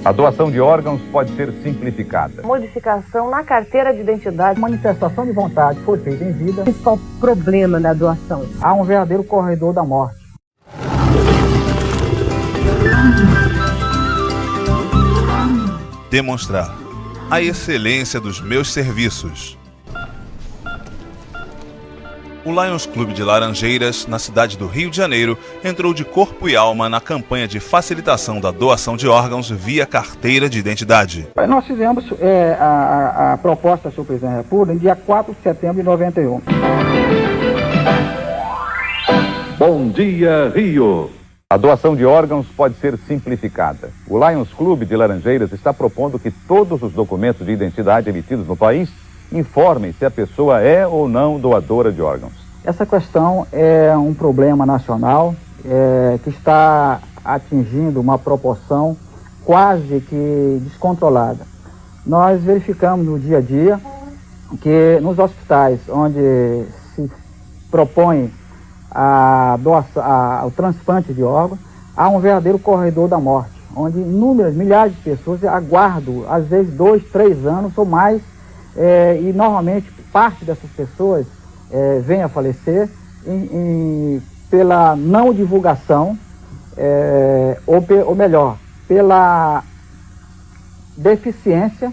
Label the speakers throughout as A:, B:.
A: A doação de órgãos pode ser simplificada.
B: Modificação na carteira de identidade.
C: Manifestação de vontade foi feita em vida.
B: Qual o problema da doação?
C: Há um verdadeiro corredor da morte.
D: Demonstrar a excelência dos meus serviços. O Lions Clube de Laranjeiras, na cidade do Rio de Janeiro, entrou de corpo e alma na campanha de facilitação da doação de órgãos via carteira de identidade.
C: Nós fizemos a proposta do senhor presidente da República em dia 4 de setembro de 91.
A: Bom dia, Rio! A doação de órgãos pode ser simplificada. O Lions Clube de Laranjeiras está propondo que todos os documentos de identidade emitidos no país informem se a pessoa é ou não doadora de órgãos.
C: Essa questão é um problema nacional que está atingindo uma proporção quase que descontrolada. Nós verificamos no dia a dia que nos hospitais onde se propõe a doação, o transplante de órgãos, há um verdadeiro corredor da morte, onde inúmeras, milhares de pessoas aguardam, às vezes, 2, 3 anos ou mais, e normalmente parte dessas pessoas vem a falecer pela não divulgação, ou melhor, pela deficiência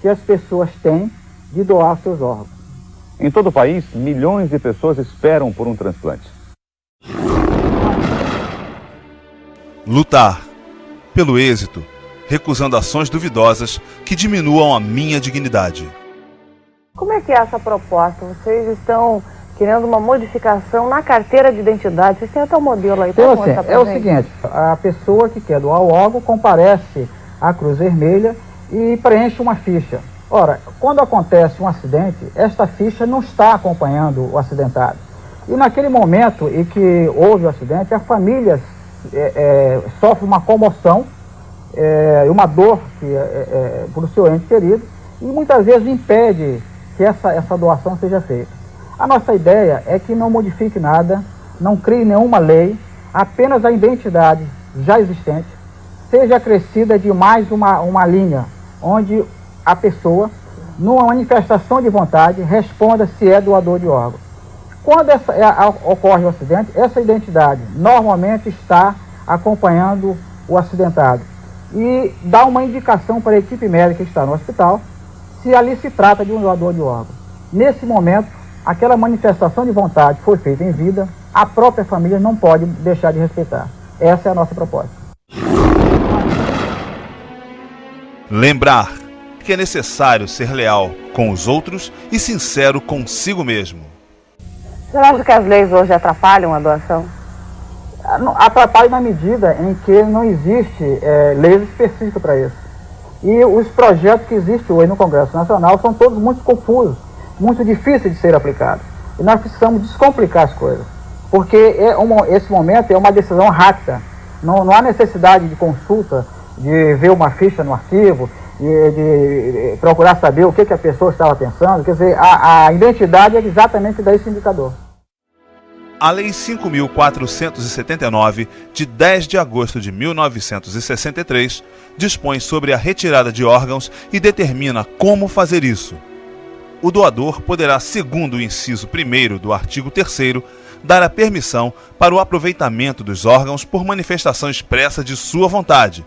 C: que as pessoas têm de doar seus órgãos.
A: Em todo o país, milhões de pessoas esperam por um transplante.
D: Lutar pelo êxito, recusando ações duvidosas que diminuam a minha dignidade.
B: Como é que é essa proposta? Vocês estão querendo uma modificação na carteira de identidade. Vocês têm até um modelo aí para mostrar pra gente.
C: O seguinte, a pessoa que quer doar o órgão comparece à Cruz Vermelha e preenche uma ficha. Ora, quando acontece um acidente, esta ficha não está acompanhando o acidentado. E naquele momento em que houve o acidente, a família sofre uma comoção e uma dor por o seu ente querido, e muitas vezes impede que essa doação seja feita. A nossa ideia é que não modifique nada, não crie nenhuma lei, apenas a identidade já existente seja acrescida de mais uma linha, onde a pessoa, numa manifestação de vontade, responda se é doador de órgão. Quando ocorre o acidente, essa identidade normalmente está acompanhando o acidentado e dá uma indicação para a equipe médica que está no hospital se ali se trata de um doador de órgão. Nesse momento, aquela manifestação de vontade foi feita em vida, a própria família não pode deixar de respeitar. Essa é a nossa proposta.
D: Lembrar que é necessário ser leal com os outros e sincero consigo mesmo.
B: Você acha que as leis hoje atrapalham a doação?
C: Atrapalha na medida em que não existe leis específicas para isso. E os projetos que existem hoje no Congresso Nacional são todos muito confusos, muito difíceis de ser aplicados. E nós precisamos descomplicar as coisas, porque esse momento é uma decisão rápida. Não há necessidade de consulta, de ver uma ficha no arquivo, de procurar saber o que a pessoa estava pensando. Quer dizer, a identidade é exatamente desse indicador.
D: A Lei 5.479, de 10 de agosto de 1963, dispõe sobre a retirada de órgãos e determina como fazer isso. O doador poderá, segundo o inciso 1º do artigo 3º, dar a permissão para o aproveitamento dos órgãos por manifestação expressa de sua vontade,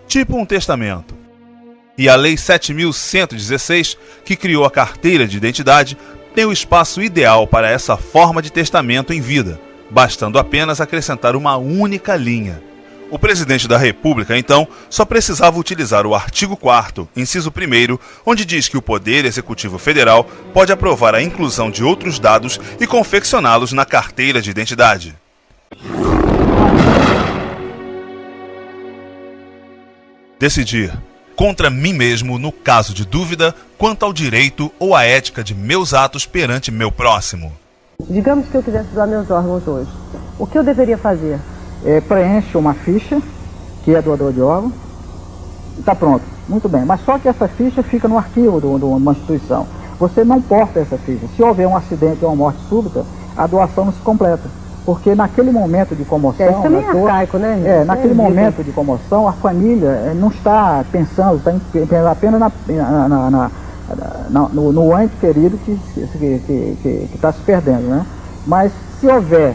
D: tipo um testamento. E a Lei 7.116, que criou a carteira de identidade, tem o espaço ideal para essa forma de testamento em vida, bastando apenas acrescentar uma única linha. O presidente da República, então, só precisava utilizar o artigo 4º, inciso 1º, onde diz que o Poder Executivo Federal pode aprovar a inclusão de outros dados e confeccioná-los na carteira de identidade. Decidir contra mim mesmo no caso de dúvida quanto ao direito ou à ética de meus atos perante meu próximo.
B: Digamos que eu quisesse doar meus órgãos hoje. O que eu deveria fazer?
C: Preenche uma ficha, que é doador de órgão, e está pronto. Muito bem, mas só que essa ficha fica no arquivo de uma instituição. Você não porta essa ficha. Se houver um acidente ou uma morte súbita, a doação não se completa. porque naquele momento de comoção...
B: Isso também é arcaico, né?
C: Naquele momento de comoção, a família não está pensando, está apenas no ente querido que está se perdendo, né? Mas se houver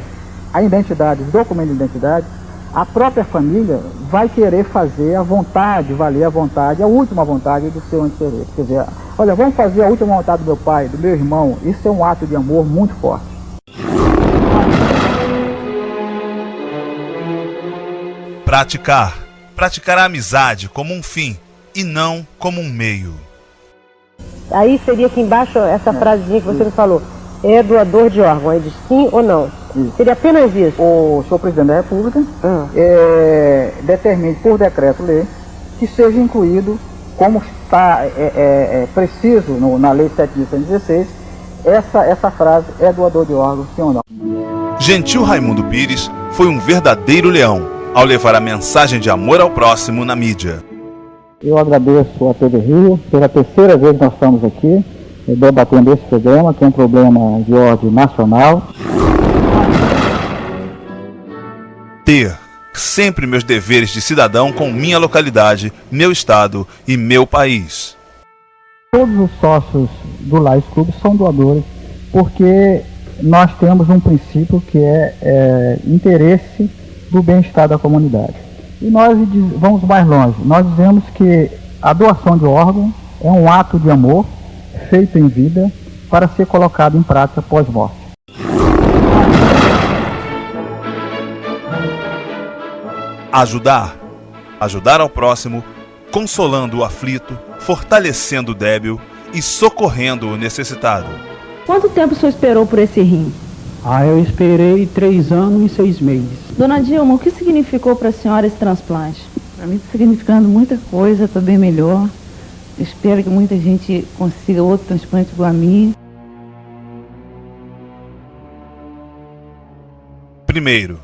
C: a identidade, os documentos de identidade, a própria família vai querer fazer a vontade, valer a vontade, a última vontade do seu ente querido. Quer dizer, olha, vamos fazer a última vontade do meu pai, do meu irmão. Isso é um ato de amor muito forte.
D: Praticar a amizade como um fim e não como um meio.
B: Aí seria aqui embaixo essa frasezinha que você me falou. É doador de órgão, é de sim ou não?
C: Isso.
B: Seria apenas isso.
C: O senhor presidente da República determine por decreto-lei que seja incluído, como está preciso na Lei 7.116, essa frase é doador de órgãos, sim ou não.
D: Gentil Raimundo Pires foi um verdadeiro leão ao levar a mensagem de amor ao próximo na mídia.
C: Eu agradeço a TV Rio, pela terceira vez nós estamos aqui debatendo esse problema, que é um problema de ordem nacional.
D: Ter sempre meus deveres de cidadão com minha localidade, meu estado e meu país.
C: Todos os sócios do Lions Club são doadores, porque nós temos um princípio que é interesse do bem-estar da comunidade. E nós vamos mais longe, nós dizemos que a doação de órgão é um ato de amor feito em vida para ser colocado em prática pós-morte.
D: Ajudar ao próximo, consolando o aflito, fortalecendo o débil e socorrendo o necessitado.
E: Quanto tempo o senhor esperou por esse rim?
F: Eu esperei 3 anos e 6 meses.
E: Dona Dilma, o que significou para a senhora esse transplante?
G: Para mim está significando muita coisa, estou bem melhor. Espero que muita gente consiga outro transplante igual a mim.
D: Primeiro,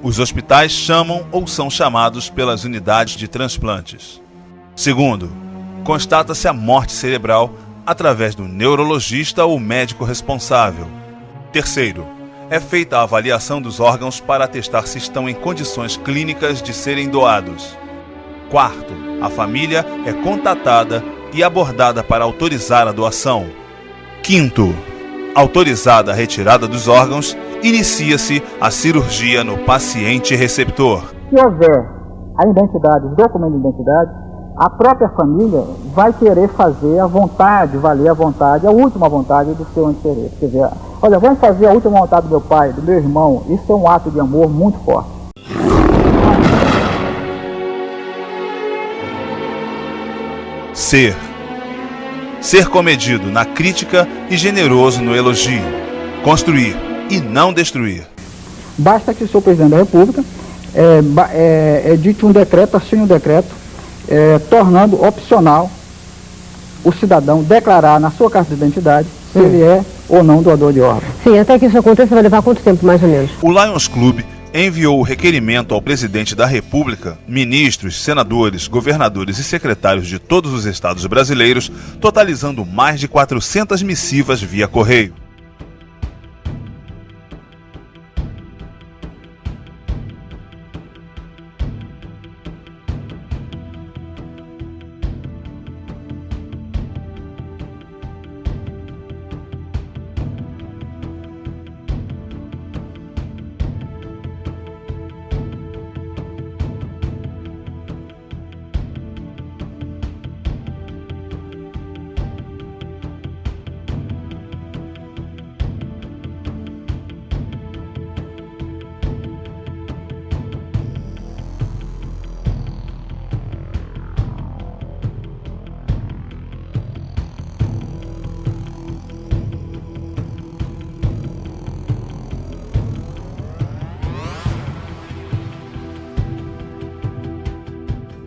D: os hospitais chamam ou são chamados pelas unidades de transplantes. Segundo, constata-se a morte cerebral através do neurologista ou médico responsável. Terceiro, é feita a avaliação dos órgãos para atestar se estão em condições clínicas de serem doados. Quarto, a família é contatada e abordada para autorizar a doação. Quinto, autorizada a retirada dos órgãos, inicia-se a cirurgia no paciente receptor.
C: Se houver a identidade, os documentos de identidade, a própria família vai querer fazer a vontade, valer a vontade, a última vontade do seu ente querido. Quer dizer, olha, vamos fazer a última vontade do meu pai, do meu irmão. Isso é um ato de amor muito forte.
D: Ser comedido na crítica e generoso no elogio. Construir e não destruir.
C: Basta que o senhor presidente da República edite um decreto, assine um decreto, tornando opcional o cidadão declarar na sua carta de identidade se ele é ou não doador de órgãos.
B: Sim, até que isso aconteça vai levar quanto tempo, mais ou menos?
D: O Lions Club enviou o requerimento ao presidente da República, ministros, senadores, governadores e secretários de todos os estados brasileiros, totalizando mais de 400 missivas via correio.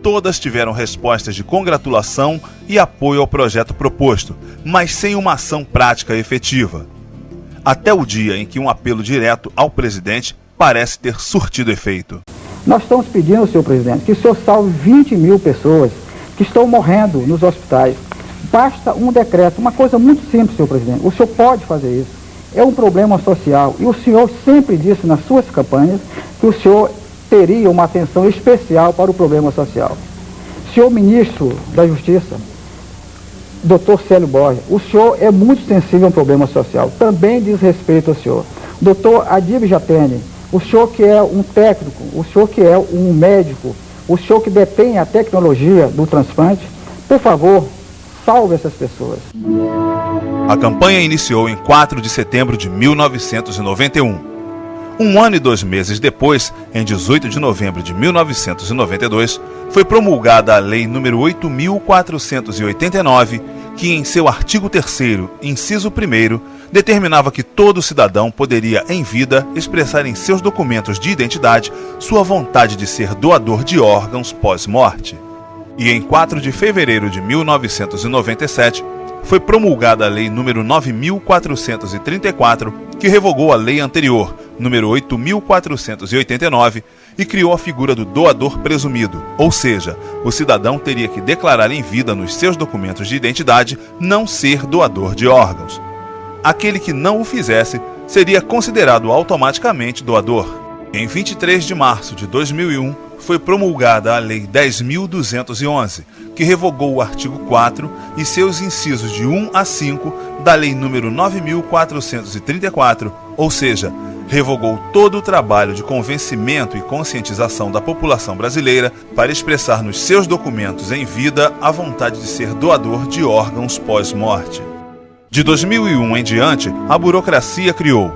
D: Todas tiveram respostas de congratulação e apoio ao projeto proposto, mas sem uma ação prática efetiva. Até o dia em que um apelo direto ao presidente parece ter surtido efeito.
C: Nós estamos pedindo, senhor presidente, que o senhor salve 20 mil pessoas que estão morrendo nos hospitais. Basta um decreto, uma coisa muito simples, senhor presidente. O senhor pode fazer isso. é um problema social. E o senhor sempre disse nas suas campanhas que o senhor teria uma atenção especial para o problema social. Senhor ministro da Justiça, doutor Célio Borges, o senhor é muito sensível ao problema social, também diz respeito ao senhor. Doutor Adib Jatene, o senhor que é um técnico, o senhor que é um médico, o senhor que detém a tecnologia do transplante, por favor, salve essas pessoas.
D: A campanha iniciou em 4 de setembro de 1991. Um ano e 2 meses depois, em 18 de novembro de 1992, foi promulgada a Lei nº 8.489, que em seu artigo 3º, inciso 1º, determinava que todo cidadão poderia, em vida, expressar em seus documentos de identidade sua vontade de ser doador de órgãos pós-morte. E em 4 de fevereiro de 1997, foi promulgada a Lei nº 9.434, que revogou a lei anterior, nº 8.489, e criou a figura do doador presumido, ou seja, o cidadão teria que declarar em vida nos seus documentos de identidade não ser doador de órgãos. Aquele que não o fizesse seria considerado automaticamente doador. Em 23 de março de 2001, foi promulgada a Lei 10.211, que revogou o artigo 4 e seus incisos de 1 a 5 da Lei nº 9.434, ou seja, revogou todo o trabalho de convencimento e conscientização da população brasileira para expressar nos seus documentos em vida a vontade de ser doador de órgãos pós-morte. De 2001 em diante, a burocracia criou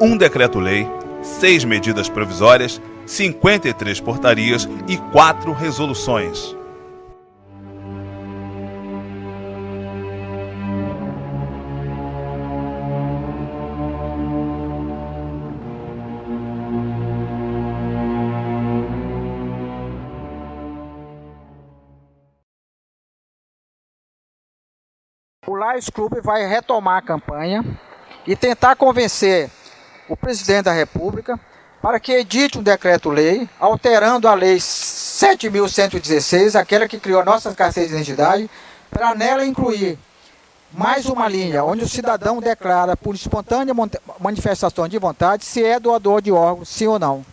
D: um decreto-lei, 6 medidas provisórias, 53 portarias e 4 resoluções.
C: O Lions Club vai retomar a campanha e tentar convencer o presidente da República para que edite um decreto-lei alterando a Lei 7.116, aquela que criou nossas carteiras de identidade, para nela incluir mais uma linha onde o cidadão declara por espontânea manifestação de vontade se é doador de órgãos, sim ou não.